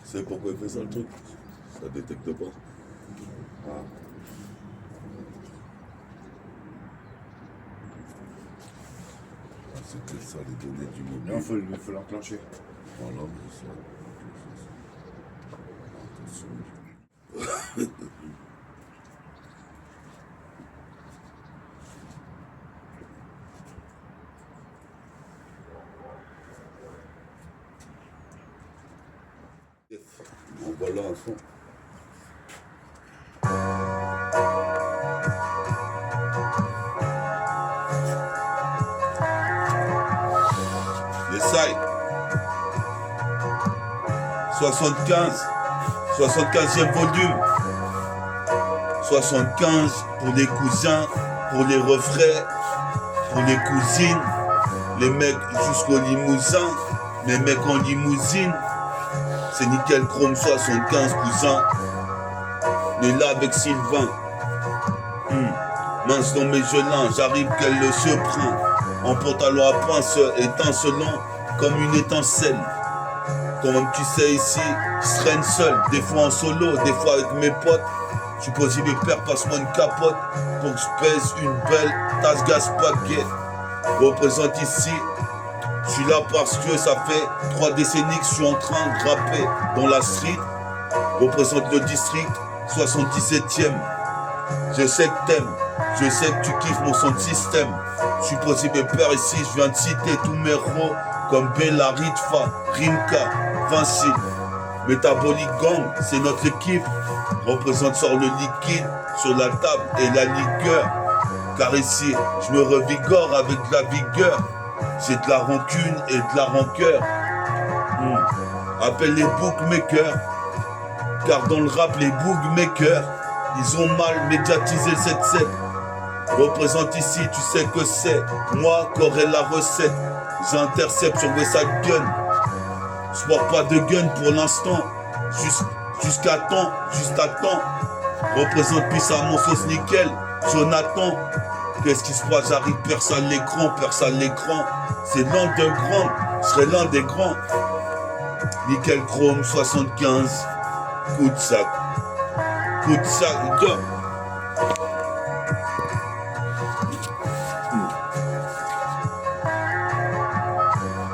sais pourquoi il fait ça le truc? Ça détecte pas. Ah. Ah, c'était ça les données du mobile. Non, faut l'enclencher. Voilà, mais ça. Attention. Bon, voilà un son. Essaye. 75e volume. 75 pour les cousins, pour les refrains, pour les cousines, les mecs jusqu'au limousin, les mecs en limousine. C'est nickel chrome 75 cousins. On est là avec Sylvain. Mince dans mes gelins, j'arrive qu'elle le se prend. En pantalon à pince, étincelant comme une étincelle. Toi-même tu sais ici, je traîne seul, des fois en solo, des fois avec mes potes. Je suis posé mes pères, passe-moi une capote pour que je pèse une belle tasse gaz paquet. Représente ici. Je suis là parce que ça fait 3 décennies que je suis en train de rapper dans la street. Représente le district 77e. Je sais que t'aimes, je sais que tu kiffes mon son de système. Je suis posé mes pères ici, je viens de citer tous mes héros comme Bella, Ritfa, Rimka, Vinci. Métabolique Gang, c'est notre équipe. Représente sort le liquide sur la table et la liqueur. Car ici, je me revigore avec de la vigueur. J'ai de la rancune et de la rancœur. Appelle les bookmakers. Car dans le rap, les bookmakers, ils ont mal médiatisé le 7-7. Représente ici, tu sais que c'est moi qui aurai la recette. J'intercepte sur Westside Gun. Je porte pas de gun pour l'instant. Jusqu'à temps, juste à temps. Représente pisse à mon sauce nickel. Jonathan. Qu'est-ce qui se passe? J'arrive, perce à l'écran, perce à l'écran. C'est l'underground, je serai l'un des grands. Nickel chrome 75. Coup de sac. Coup de sac, gars.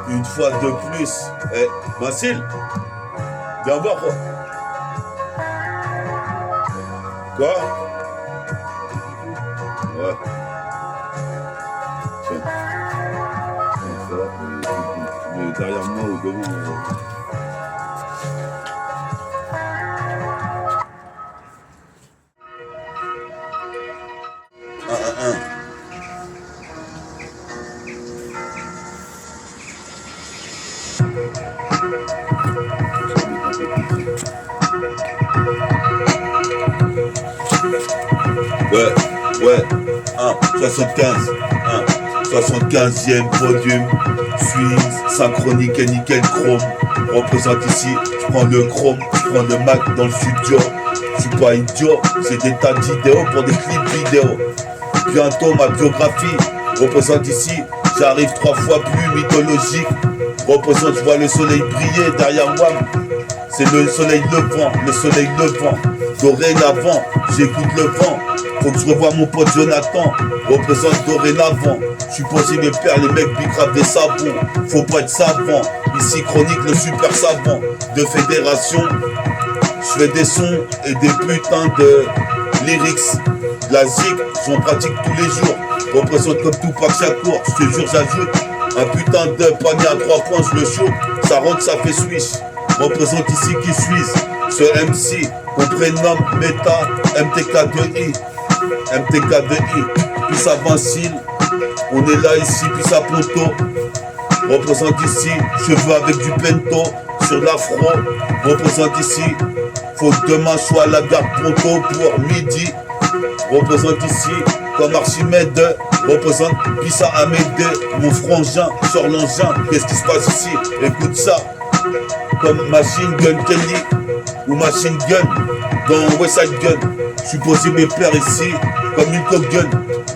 Une fois de plus. Eh, Basile, viens voir quoi. Quoi? Ouais. Tiens. Mais derrière moi ou devant. Ouais, 75, 75e volume, Suisse, synchronique et nickel chrome. Représente ici, je prends le chrome, je prends le Mac dans le studio. Je suis pas idiot, c'est des tas d'idéaux pour des clips vidéo. Bientôt ma biographie, représente ici, j'arrive 3 fois plus mythologique. Représente, je vois le soleil briller derrière moi. C'est le soleil levant, dorénavant, j'écoute le vent. Faut que je revoie mon pote Jonathan, représente dorénavant. Je suis posé mes pères, les mecs bicravent des savons. Faut pas être savant, ici chronique le super savant de fédération. Je fais des sons et des putains de lyrics. La zig, j'en pratique tous les jours. Représente comme Tupac Shakur, je te jure j'ajoute un putain de panier à 3 points, je le shoot. Ça rentre, ça fait swish. Représente ici qui suis ce MC qu'on prénomme Meta MTK2I. MTK2I, puis ça Vincile, on est là ici, puis ça Ponto. Représente ici, cheveux avec du pento sur l'afro. Représente ici, faut que demain je sois à la gare Ponto pour midi. Représente ici, comme Archimède, représente Pissa Amédée, mon frangin, sur l'engin. Qu'est-ce qui se passe ici? Écoute ça, comme Machine Gun Kelly ou Machine Gun dans Westside Gun. Je suis posé mes pères ici comme une Top Gun.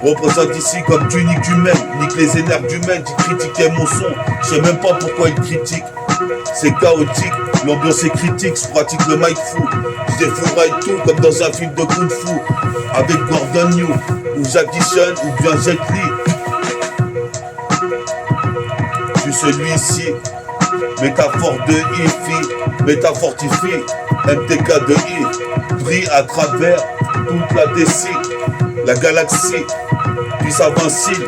Représente ici comme tu niques humaine, nique les énerves humaines. Tu critiquais mon son, je sais même pas pourquoi ils critiquent. C'est chaotique, L'ambiance est critique, je pratique le mic fou. Je défouraille tout comme dans un film de Kung Fu. Avec Gordon Liu, ou Jackie Chan, ou bien Jet Li. Je suis celui-ci, métaphore de IFI, métaphortifie, MTK de I, brille à travers toute la DC, la galaxie, puis ça vacille.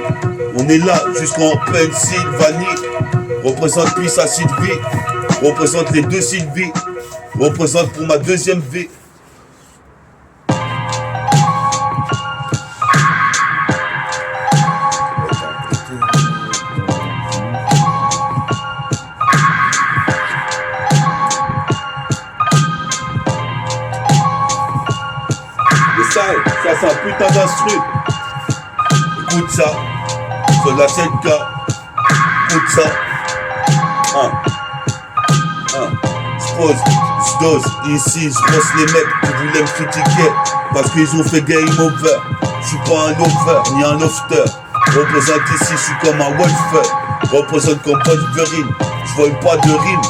On est là jusqu'en Pennsylvanie, représente puis sa Sylvie, représente les deux Sylvie, représente pour ma deuxième vie. Ça c'est un putain d'instru. Écoute ça, sur la 7K, écoute ça. J'pose, j'dose, ici j'rosse les mecs qui voulaient me critiquer parce qu'ils ont fait game over. J'suis pas un lover, ni un lofter. Représente ici, j'suis comme un wolfer. Représente comme Wolverine, j'vole pas de rimes.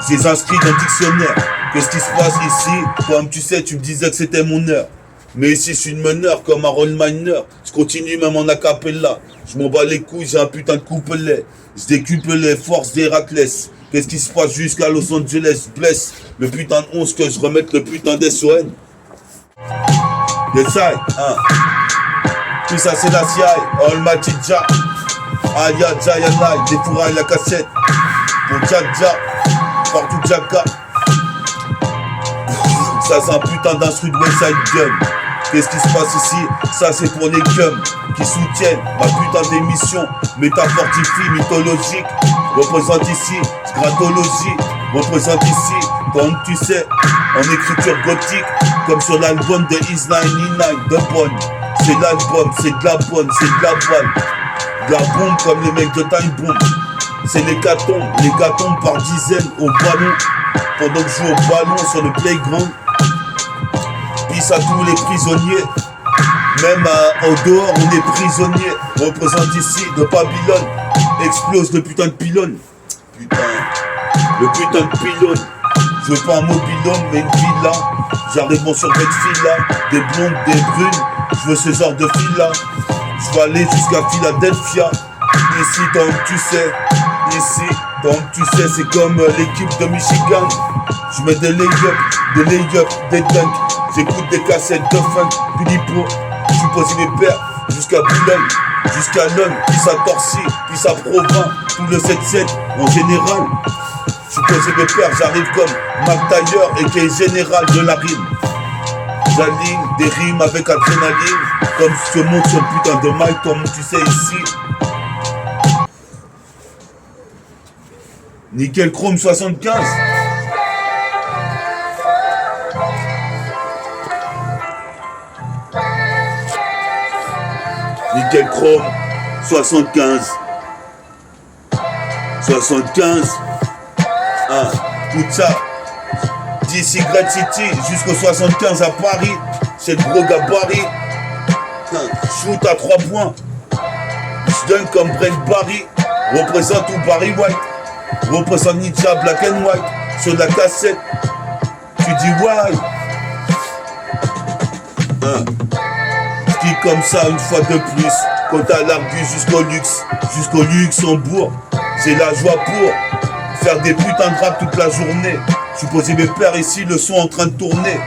J'ai inscrit dans le dictionnaire. Qu'est-ce qui se passe ici? Comme tu sais, tu me disais que c'était mon heure. Mais ici, je suis une meneur comme un role miner. Je continue même en acapella. Je m'en bats les couilles, j'ai un putain de couplet. Je décupe les forces d'Héraclès. Qu'est-ce qui se passe jusqu'à Los Angeles? Blesse le putain de 11 que je remette le putain d'SON. Yes, puis ça, c'est la CI. Almighty Jah. Aya, Jayanai. Défouraille la cassette. Pour Jaja. Partout Jaka. Ça c'est un putain d'instru de Westside Gun. Qu'est-ce qui se passe ici? Ça c'est pour les gums qui soutiennent ma putain d'émission. Métaphortifie, mythologique. Représente ici, scratologie. Représente ici, comme tu sais, en écriture gothique. Comme sur l'album de Is 99 de Bonne. C'est l'album, c'est de la bonne, c'est de la bonne. De la bombe comme les mecs de Time Bomb. C'est les gâtons par dizaines au ballon. Pendant que je joue au ballon sur le playground. Peace à tous les prisonniers. Même au dehors on est prisonniers. Représente ici de Babylone. Explose le putain de pylône. Putain. Le putain de pylône. Je veux pas un mobilhome mais une villa. J'arrive bon sur cette fille là. Des blondes, des brunes. Je veux ce genre de fille là. Je vais aller jusqu'à Philadelphia. Ici donc tu sais. Ici donc tu sais c'est comme l'équipe de Michigan. Je mets des lay-up, des dunks. J'écoute des cassettes de funk, puis d'hippo. Je suis posé mes pères jusqu'à Boulogne, jusqu'à Londres, puis ça Torcy, puis ça Provins, tout le 7-7 en général. Je suis posé mes pères, j'arrive comme Mark Taylor et qui est général de la rime. J'aligne des rimes avec adrénaline, comme je te montre sur le putain de mic, comme tu sais ici. Nickel Chrome 75. Nickel Chrome 75. 75. Tout ça. D'ici Great City jusqu'au 75 à Paris. C'est le gros gabarit. Shoot à 3 points. Je donne comme Brent Barry. Représente tout Barry White. Représente Ninja Black and White. Sur la cassette. Tu dis why. Qui comme ça une fois de plus. Quand t'as l'argu jusqu'au Luxembourg. C'est la joie pour faire des putains de rap toute la journée. Je suis posé mes pères ici, le son en train de tourner.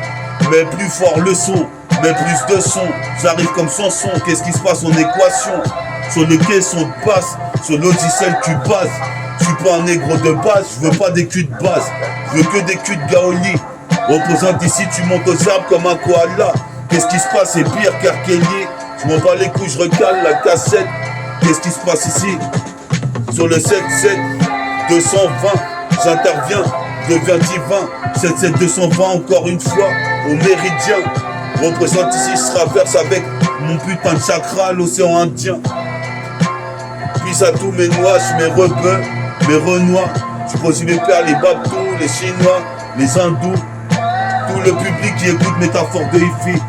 Mais plus fort le son, mais plus de son. J'arrive comme Samson, qu'est-ce qui se passe en équation? Sur le caisson de passe, sur l'Odyssée tu bases. Je suis pas un négro de base, je veux pas des culs de base. Je veux que des culs de Gaoli. Représente ici, tu montes aux arbres comme un koala. Qu'est-ce qui se passe, c'est pire qu'Arkelly. Je m'en bats les couilles, je recale la cassette. Qu'est-ce qui se passe ici? Sur le 7-7 220, j'interviens, deviens divin. 7-7 220 encore une fois, au méridien. Représente ici, je traverse avec mon putain de chakra, l'océan Indien. Puis à tous mes noix, mes rebeux, mes renois. Je pose mes pères, les Babtous, les Chinois, les Hindous. Tout le public qui écoute métaphore de Ifi.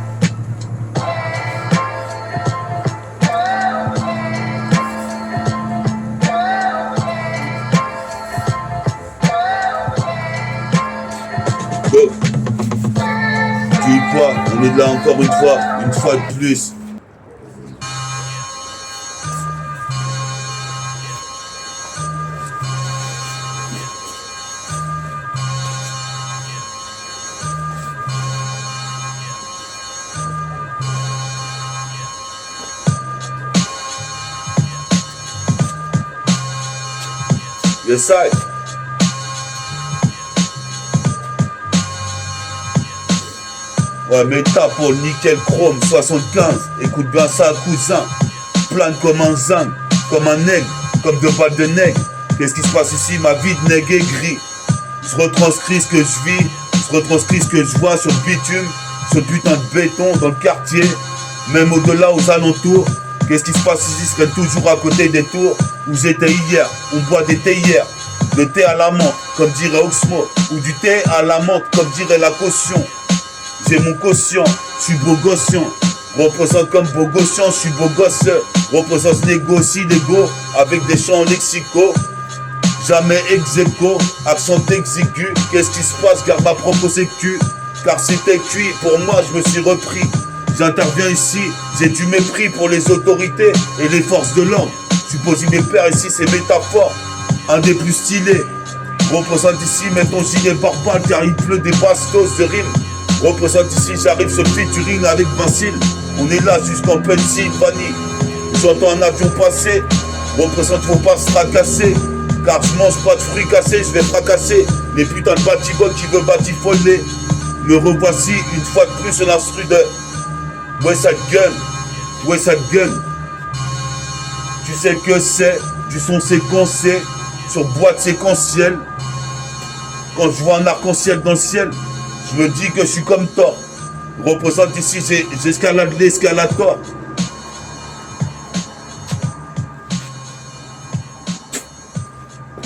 On est là encore une fois de plus. Yes, I. Ouais, méta pour nickel chrome 75. Écoute bien ça, cousin. Plane comme un zang, comme un aigle, comme deux balles de nègre. Qu'est-ce qui se passe ici? Ma vie de nègre est gris. Je retranscris ce que je vis, je retranscris ce que je vois sur le bitume, ce putain de béton dans le quartier, même au-delà aux alentours. Qu'est-ce qui se passe ici? Je traîne toujours à côté des tours où j'étais hier. On boit des théières, le thé à la menthe, comme dirait Oxmo, ou du thé à la menthe, comme dirait la caution. J'ai mon quotient, je suis beau gossian. Représente comme beau gossian, je suis beau gosse. Représente négocie l'ego avec des chants lexicaux. Jamais ex aequo, accent exigu. Qu'est-ce qui se passe? Garde ma propre sécu. Car c'était cuit, pour moi je me suis repris. J'interviens ici, j'ai du mépris pour les autorités et les forces de l'ordre. Suppose mes pères ici, c'est métaphore. Un des plus stylés. Représente ici, mets ton gilet barbare car il pleut des bastos de rimes. Représente ici, j'arrive ce featuring avec Vincile. On est là jusqu'en Pennsylvanie. J'entends un avion passer. Représente, faut pas se tracasser. Car je mange pas de fruits cassés, je vais fracasser les putains de batigoles qui veulent batifoler. Me revoici une fois de plus sur l'instru de West Side Gun. West Side Gun. Tu sais que c'est du son séquencé sur boîte séquentielle. Quand je vois un arc-en-ciel dans le ciel, je me dis que je suis comme Thor. Représente ici, j'escalade l'escalator.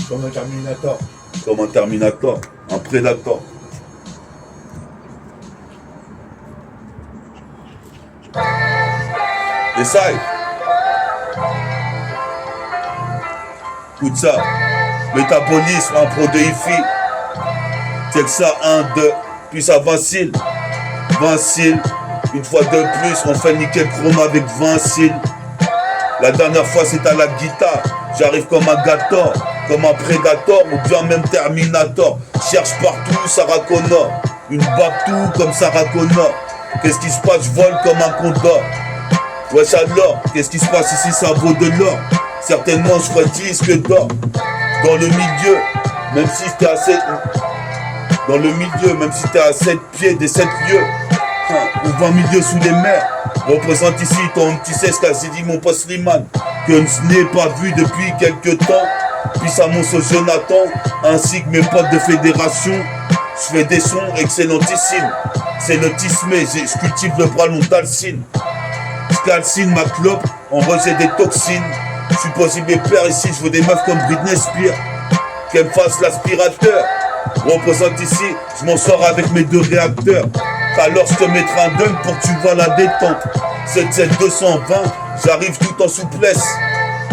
Comme un Terminator. Comme un Terminator, un Predator. Essaye. Écoute ça. Métabolisme, un pro de IFI. Check ça, 1, 2. Puis ça Vincile. Vincile. Une fois de plus, on fait nickel chrome avec Vincile. La dernière fois, c'est à la guitare. J'arrive comme un Gator, comme un Predator ou bien même Terminator. Cherche partout, Sarah Connor. Une Bactou comme Sarah Connor. Qu'est-ce qui se passe? Je vole comme un condor. Wesh alors, qu'est-ce qui se passe ici? Ça vaut de l'or. Certainement, je ferai 10 que d'or. Dans le milieu, même si t'es à 7... Dans le milieu, même si t'es à 7 pieds des 7 lieux. Ou 20 milieux sous les mers. Représente ici ton petit sais ce qu'a dit mon pote Slimane. Que je n'ai pas vu depuis quelques temps. Puis ça mon Jonathan, ainsi que mes potes de fédération. Je fais des sons excellentissimes. C'est le tismé, je cultive le bras long d'Alcine. Je calcine ma clope, en rejet des toxines. Je suis possible mes pères ici, je veux des meufs comme Britney Spears. Qu'elles fassent l'aspirateur. Représente ici, je m'en sors avec mes 2 réacteurs. Alors je te mettrai un dunk pour que tu vois la détente. 77220, j'arrive tout en souplesse.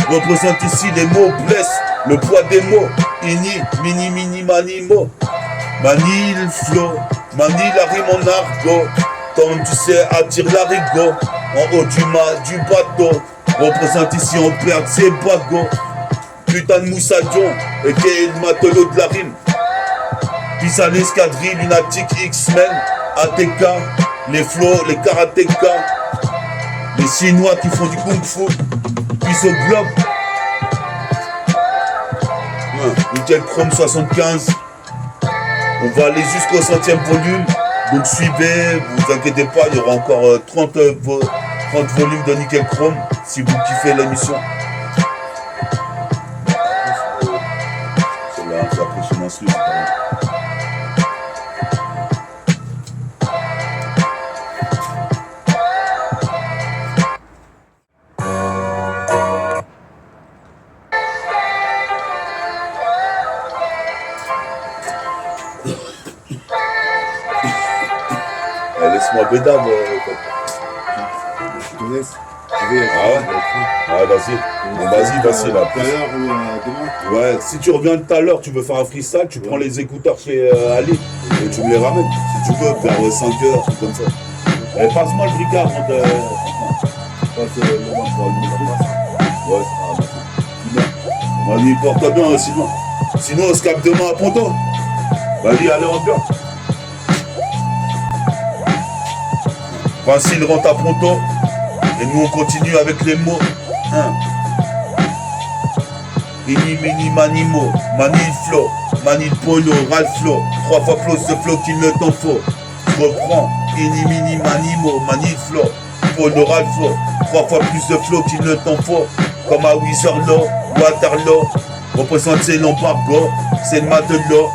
Représente ici les mots blessent, le poids des mots. Ini, mini, mini, manimo. Manie le flow, manie la rime en argot. Comme tu sais, attire l'arigot. En haut du bateau. Représente ici, on perd ses bagots. Putain de moussadion, et qui est le matelot de la rime. Puis à l'escadrille, lunatique X-Men. ATK, les flots, les karatékas, les Chinois qui font du kung-fu, puis au globe. Nickel Chrome 75. On va aller jusqu'au 100e volume. Donc suivez, vous inquiétez pas, il y aura encore 30 volumes de Nickel Chrome si vous kiffez l'émission. C'est la prochaine instru. Laisse-moi bédave. Je te laisse. Ah ouais? Ouais, vas-y. Bon, vas-y, là. Tout à l'heure ou demain? Ouais, si tu reviens tout à l'heure, tu veux faire un freestyle, tu prends les écouteurs chez Ali et tu me les ramènes. Si tu veux, vers 5h, comme ça. Passe-moi le briquet avant de... Passe le moment pour allumer la place. Ouais, sinon. Vas-y, porte-toi bien, sinon. Sinon, on se capte demain à Ponto. Vas-y, allez, on vient. Vincile rentre à Ponto. Et nous, on continue avec les mots. Mini, mini, manimo. Manil flow. Manil polo. Ralph flow. 3 fois plus de flow qu'il ne t'en faut. Je reprends. Mini, mini, manimo. Manil flow. Polo, Ralph flow. 3 fois plus de flow qu'il ne t'en faut. Comme à Wizerlo. Waterloo. Représente l'embargo. C'est le matelot.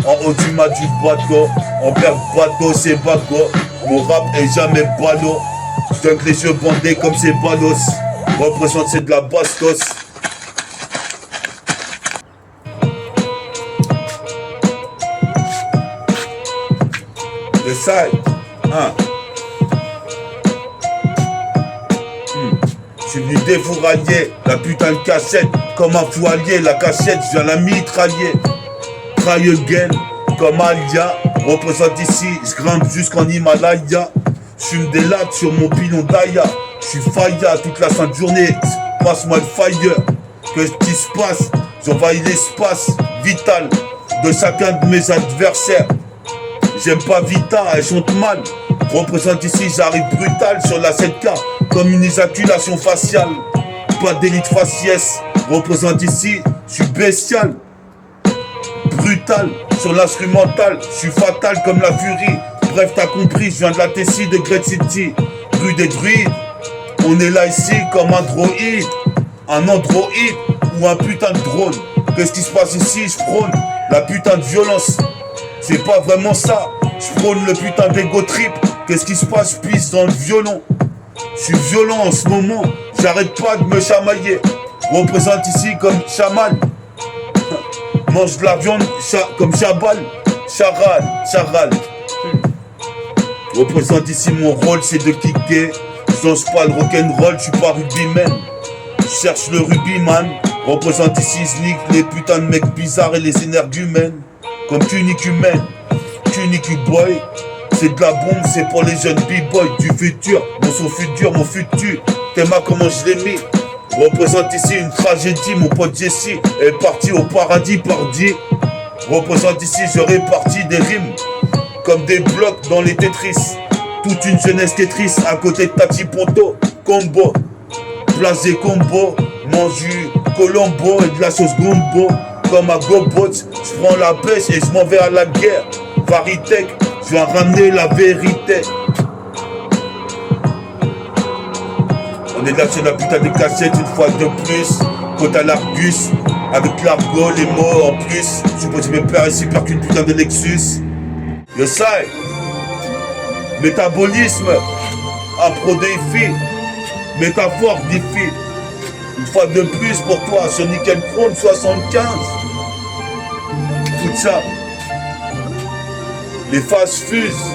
En haut du mât du bateau. En perd bateau, c'est bago. Mon rap est jamais ballot. Je dunk les yeux bandés comme ces ballos. Représente c'est de la bastos. Le side. Je suis venu défourailler la putain de cassette. Comme un fou allié, la cachette, je viens la mitrailler. Try again, comme Alia. Représente ici, je grimpe jusqu'en Himalaya. J'fume des lattes sur mon pilon d'Aya. J'suis faya toute la sainte journée. Passe-moi le fire. Qu'est-ce qui se passe? J'envahis l'espace vital de chacun de mes adversaires. J'aime pas Vita, elle chante mal. Représente ici, j'arrive brutal sur la 7K. Comme une éjaculation faciale. Pas d'élite faciès. Représente ici, j'suis bestial. Brutal sur l'instrumental. J'suis fatal comme la furie. Bref, t'as compris, je viens de la Tessie de Great City. Rue des druides. On est là ici comme un droïde. Un androïde ou un putain de drone. Qu'est-ce qui se passe ici? Je prône la putain de violence. C'est pas vraiment ça. Je prône le putain d'ego trip. Qu'est-ce qui se passe? Je pisse dans le violon. Je suis violent en ce moment. J'arrête pas de me chamailler. Représente ici comme chaman. Mange de la viande comme chabal. Charal. Représente ici mon rôle, c'est de kicker. Je lance pas le rock'n'roll, je suis pas rugbyman. Je cherche le rugbyman. Représente ici, je nique les putains de mecs bizarres et les énergumènes. Comme Kunikhuman, Boy. C'est de la bombe, c'est pour les jeunes b-boys du futur. Mon futur, mon futur. T'aimes comment je l'ai mis. Représente ici une tragédie, mon pote Jesse est parti au paradis par 10. Représente ici, je répartis des rimes comme des blocs dans les Tetris. Toute une jeunesse Tetris à côté de Tati Ponto. Combo, place des combos, mange du Colombo et de la sauce gombo. Comme à GoBots, je prends la pêche et je m'en vais à la guerre. Varitech, je viens ramener la vérité. On est là sur la putain de cassette une fois de plus. Côte à l'Argus, avec l'argot, les mots en plus. Je suppose que mes pères ici perdent qu'une putain de Lexus. Je sais. Métabolisme, un pro défi. Métaphore défi. Une fois de plus pour toi sur Nickel Chrome 75. Écoute ça. Les phases fusent.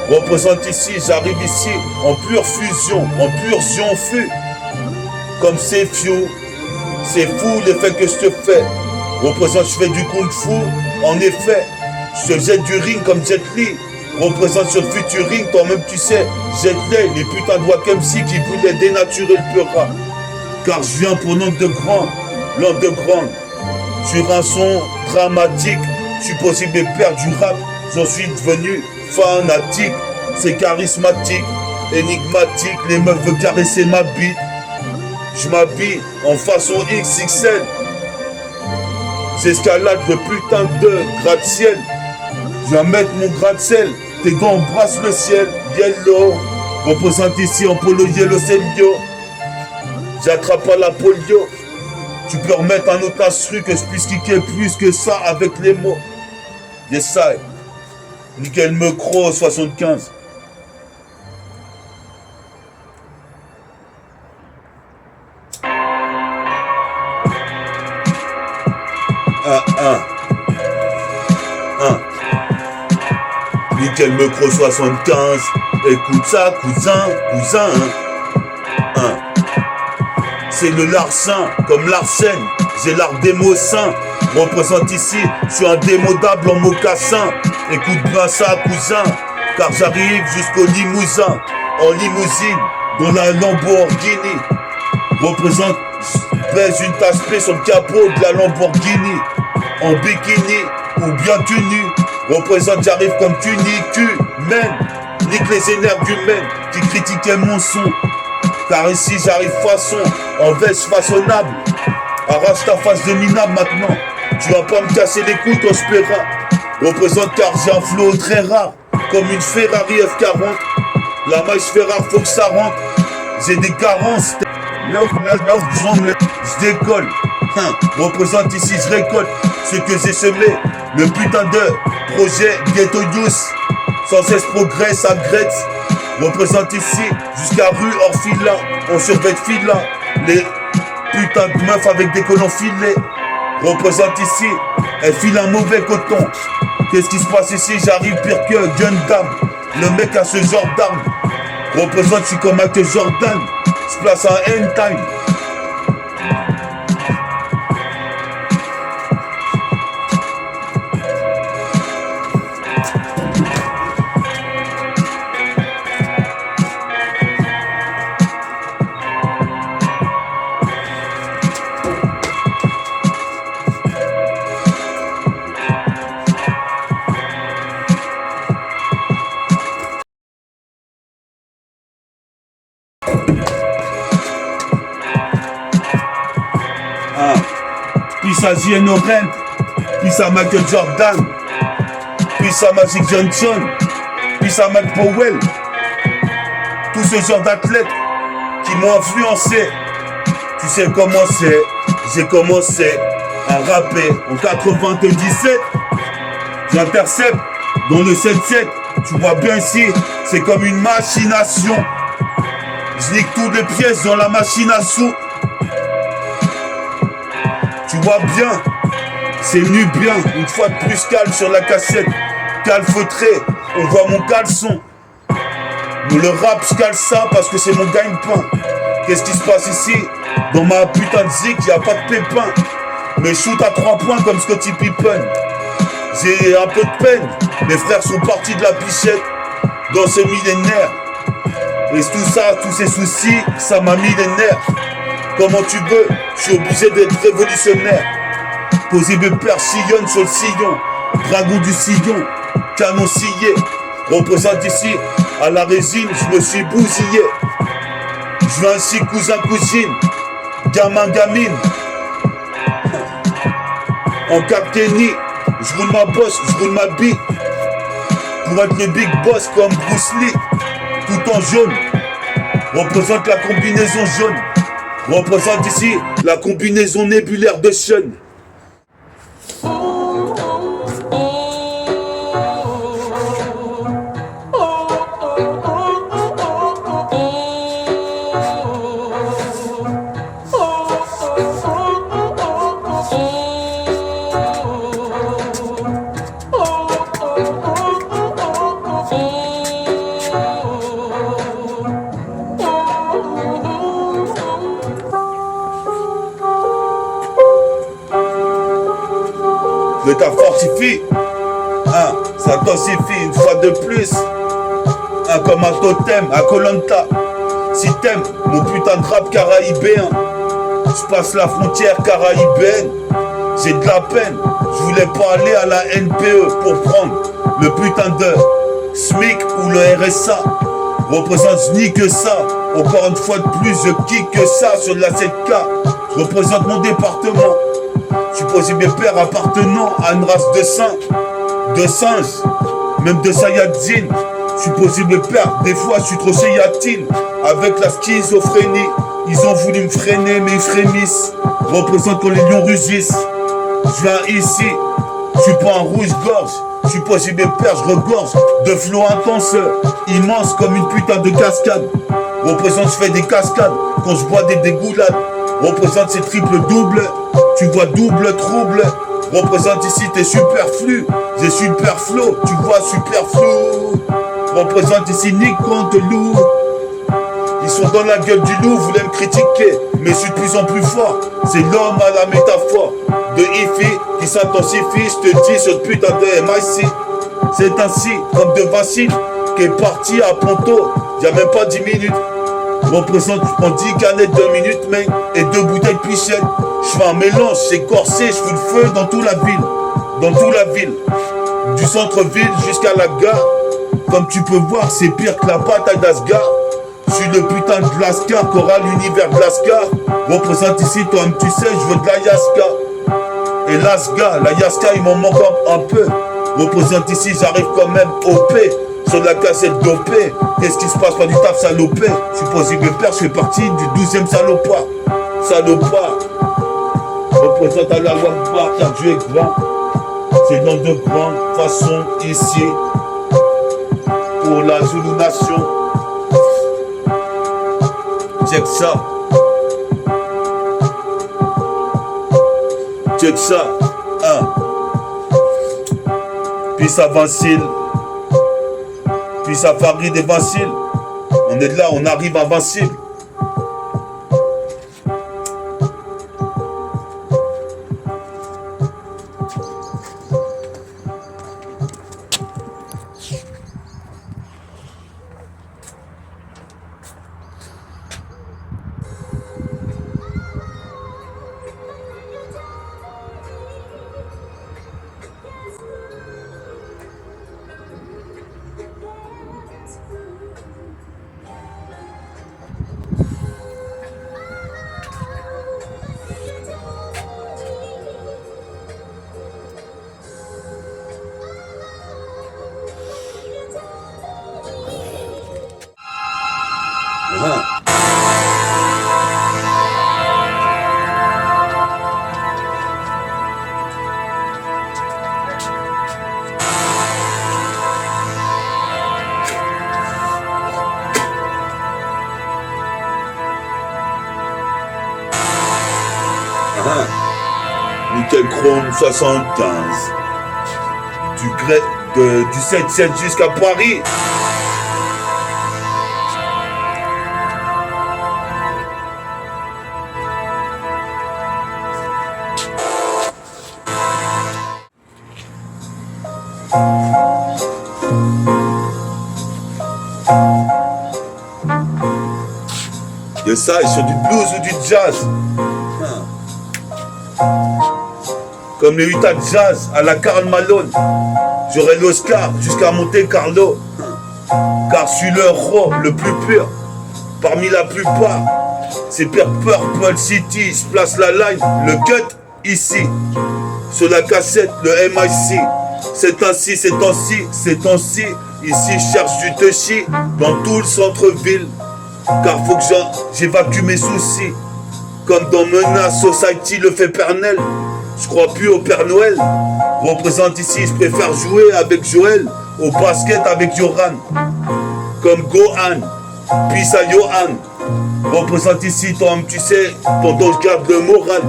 Représente ici, j'arrive ici en pure fusion, en pur feu. Comme c'est fou, c'est fou l'effet que je te fais. Représente, je fais du kung fu, en effet. Je te jette du ring comme Jet Li. Représente sur le futuring, toi-même tu sais, jette-les, les putains de Wack-MC qui voulaient dénaturer le pur rap. Car je viens pour l'underground. Sur un son dramatique, je suis possible de perdre du rap. J'en suis devenu fanatique, c'est charismatique, énigmatique. Les meufs veulent caresser ma bite. Je m'habille en façon XXL. J'escalade le putain de gratte-ciel. Je viens mettre mon gratte-ciel. Tes gants embrassent le ciel. Yellow. Représente ici en polo yellow celio. J'attrape pas la polio. Tu peux remettre un autre instru que je puisse kicker plus que ça avec les mots. Yes, ça. Nickel Mecro 75. Nickel Mecro 75. Écoute ça, cousin. C'est le larcin, comme l'arsène. J'ai l'art des mots sains. Représente ici, je suis indémodable en mocassin. Écoute bien ça, cousin. car j'arrive jusqu'au Limousin, en limousine, dans la Lamborghini. Représente, pèse une tasse P sur le capot de la Lamborghini, en bikini ou bien tenu. Représente, j'arrive comme tu mène, nique les énergumènes qui critiquaient mon son. Car ici j'arrive façon, en veste façonnable. Arrache ta face de minable maintenant. Tu vas pas me casser les couilles quand je paierai. Représente car j'ai un flow très rare, comme une Ferrari F40. La maille se fait rare, faut que ça rentre. J'ai des carences. Je décolle. Représente ici, je récolte ce que j'ai semé. Le putain de projet Ghetto Youth. Sans cesse progresse à Gretz. Représente ici, jusqu'à rue Orfila. On surveille fila. Les putains de meufs avec des colons filés. Représente ici, elle file un mauvais coton. Qu'est-ce qui se passe ici? J'arrive pire que Gundam. Le mec a ce genre d'arme. Représente, je suis comme Michael Jordan. Je place un end time. Puis à J.N. Oren, puis à Michael Jordan, puis à Magic Johnson, puis à Mike Powell. Tout ce genre d'athlètes qui m'ont influencé. Tu sais comment c'est, j'ai commencé à rapper en 97. J'intercepte dans le 7-7. Tu vois bien ici, c'est comme une machination. Je nique toutes les pièces dans la machine à sous. Tu vois bien, c'est venu bien, une fois de plus calme sur la cassette, calfeutré, on voit mon caleçon. Mais le rap, je cale ça parce que c'est mon gagne-pain. Qu'est-ce qui se passe ici? Dans ma putain de zik, y'a pas de pépin. Mais shoot à 3 points comme Scottie Pippen. J'ai un peu de peine, mes frères sont partis de la pichette dans ce millénaire. Et tout ça, tous ces soucis, ça m'a mis les nerfs. Comment tu veux? Je suis obligé d'être révolutionnaire. Poser mes pères sillonnent sur le sillon. Dragon du sillon, canon scié. Représente ici, à la résine, je me suis bousillé. Je veux ainsi cousin, cousine, gamin, gamine. En Cap-Kenny, je roule ma bosse, je roule ma bille. Pour être le big boss comme Bruce Lee, tout en jaune. Représente la combinaison jaune. Représente ici la combinaison nébulaire de Sean. L'état fortifie, ça densifie une fois de plus, comme un totem, à Koh-Lanta. Si t'aimes mon putain de rap caraïbéen, je passe la frontière caraïbéenne, j'ai de la peine, je voulais pas aller à la NPE pour prendre le putain de SMIC ou le RSA. Représente ni que ça, encore une fois de plus, je kick que ça sur la 7K. Je représente mon département. Je suis posé mes pères appartenant à une race de saints, de singes, même de Saiyajin. Je suis posé mes pères, des fois je suis trop séatine. Avec la schizophrénie, ils ont voulu me freiner mais ils frémissent. Représente quand les lions rugissent. Je viens ici, je suis pas un rouge-gorge. Je suis posé mes pères, je regorge de flots intenses, immenses comme une putain de cascade. Représente, je fais des cascades quand je bois des dégoulades. Représente ces triples doubles, tu vois double trouble. Représente ici tes superflus, j'ai super flow, tu vois super flou. Représente ici Nick Cantelou. Ils sont dans la gueule du loup, voulaient me critiquer, mais je suis de plus en plus fort. C'est l'homme à la métaphore de Ifi qui s'intensifie, je te dis ce putain de MIC. C'est ainsi, comme de Vincile, qui est parti à Ponto, il n'y a même pas 10 minutes. Représente, je prends 10 canettes 2 minutes, mec, et 2 bouteilles de pichette. Je fais un mélange, c'est corsé, je fous le feu dans toute la ville. Dans toute la ville. Du centre-ville jusqu'à la gare. Comme tu peux voir, c'est pire que la bataille d'Asgard. Je suis le putain de Lascar, qu'aura l'univers de Lascar. Représente ici, toi-même, tu sais, je veux de la Yaska. Et l'Asga, la Yaska, il m'en manque un peu. Représente ici, j'arrive quand même OP. Sur la cassette dopée. Qu'est-ce qui se passe? Pas du taf salopé. Je suis possible père, je fais partie du 12e salopard. Salopard. Représente à la loi de bar, car Dieu est grand. C'est dans de grandes façons ici. Pour la Zulu Nation. Check ça. Check ça. Puis ça Vincile. Puis ça Farid et Vincile. On est là, on arrive à Vincile. Nickel Chrome 75. Du 7-7 jusqu'à Paris. Et ça, ils sont du blues ou du jazz. Comme les Utah Jazz à la Karl Malone. J'aurai l'Oscar jusqu'à Monte Carlo. Car je suis le roi le plus pur. Parmi la plupart. C'est Purple City. Je place la line, le cut ici. Sur la cassette, le MIC. C'est ainsi, c'est ainsi, c'est ainsi. Ici, je cherche du touchy dans tout le centre-ville. Car faut que j'évacue mes soucis. Comme dans Menace Society le fait Pernel. Je crois plus au Père Noël. Représente ici, je préfère jouer avec Joël. Au basket avec Yoran. Comme Gohan. Peace à Johan. Représente ici, toi, tu sais, pendant je garde le moral.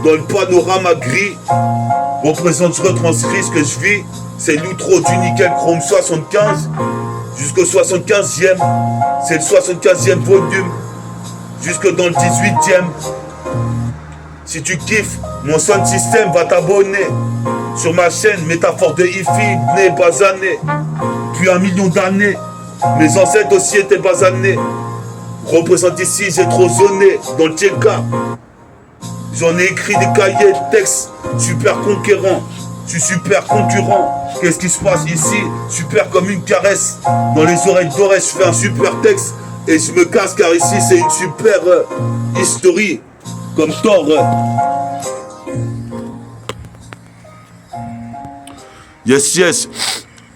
Dans le panorama gris. Représente, je retranscris ce que je vis. C'est l'outro du Nickel Chrome 75. Jusqu'au 75e. C'est le 75e volume. Jusque dans le 18e. Si tu kiffes, mon sound system va t'abonner. Sur ma chaîne, métaphore de Ifi, né basané. Depuis 1 million d'années, mes ancêtres aussi étaient basanés. Représente ici, j'ai trop zoné dans le Tcheka. J'en ai écrit des cahiers de textes, super conquérant. Je suis super concurrent. Qu'est-ce qui se passe ici? Super comme une caresse. Dans les oreilles d'Orès, je fais un super texte. Et je me casse car ici c'est une super history. Comme Thor. Yes, yes.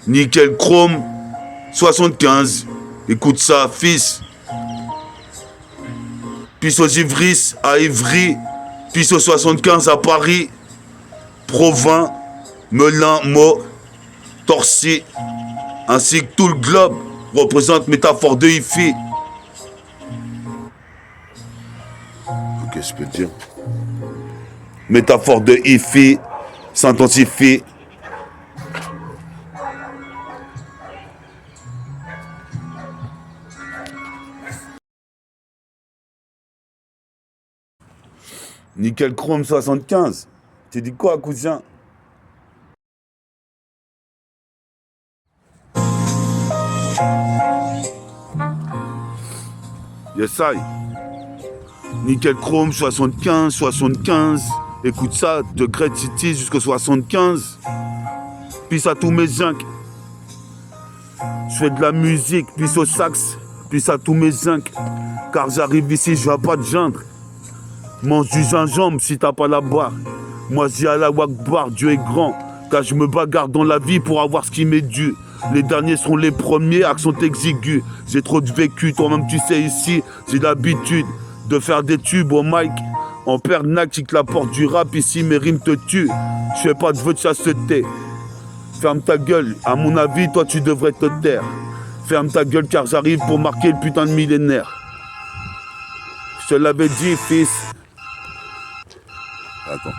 Nickel Chrome 75. Écoute ça, fils. Puis aux Ivris à Ivry. Puis au 75 à Paris. Provins, Melun, Meaux, Torcy. Ainsi que tout le globe représente métaphore de Ifi. Qu'est-ce que je peux te dire? Métaphore de Ifi s'intensifie. Nickel Chrome 75. Tu dis quoi, cousin? Yes, I. Nickel Chrome 75, 75. Écoute ça, de Great City jusqu'au 75. Peace à tous mes zincs. Je fais de la musique, peace au sax, peace à tous mes zincs. Car j'arrive ici, je vais pas te geindre. Mange du gingembre si t'as pas la barre. Moi je dis à la Wakbar, Dieu est grand. Car je me bagarre dans la vie pour avoir ce qui m'est dû. Les derniers seront les premiers, accent exigu. J'ai trop de vécu, toi-même tu sais ici, j'ai l'habitude de faire des tubes au mic. En pernac, tic la porte du rap, ici mes rimes te tuent. Je fais pas de vœux de chasteté. Ferme ta gueule, à mon avis, toi tu devrais te taire. Ferme ta gueule car j'arrive pour marquer le putain de millénaire. Je te l'avais dit, fils. Attends.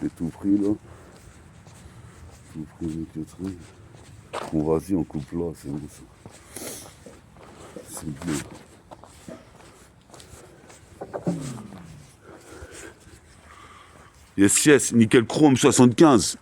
J'ai tout pris là. Tout pris le truc. Bon vas-y, on coupe là, c'est bon ça. C'est bien. Yes, yes, nickel chrome 75.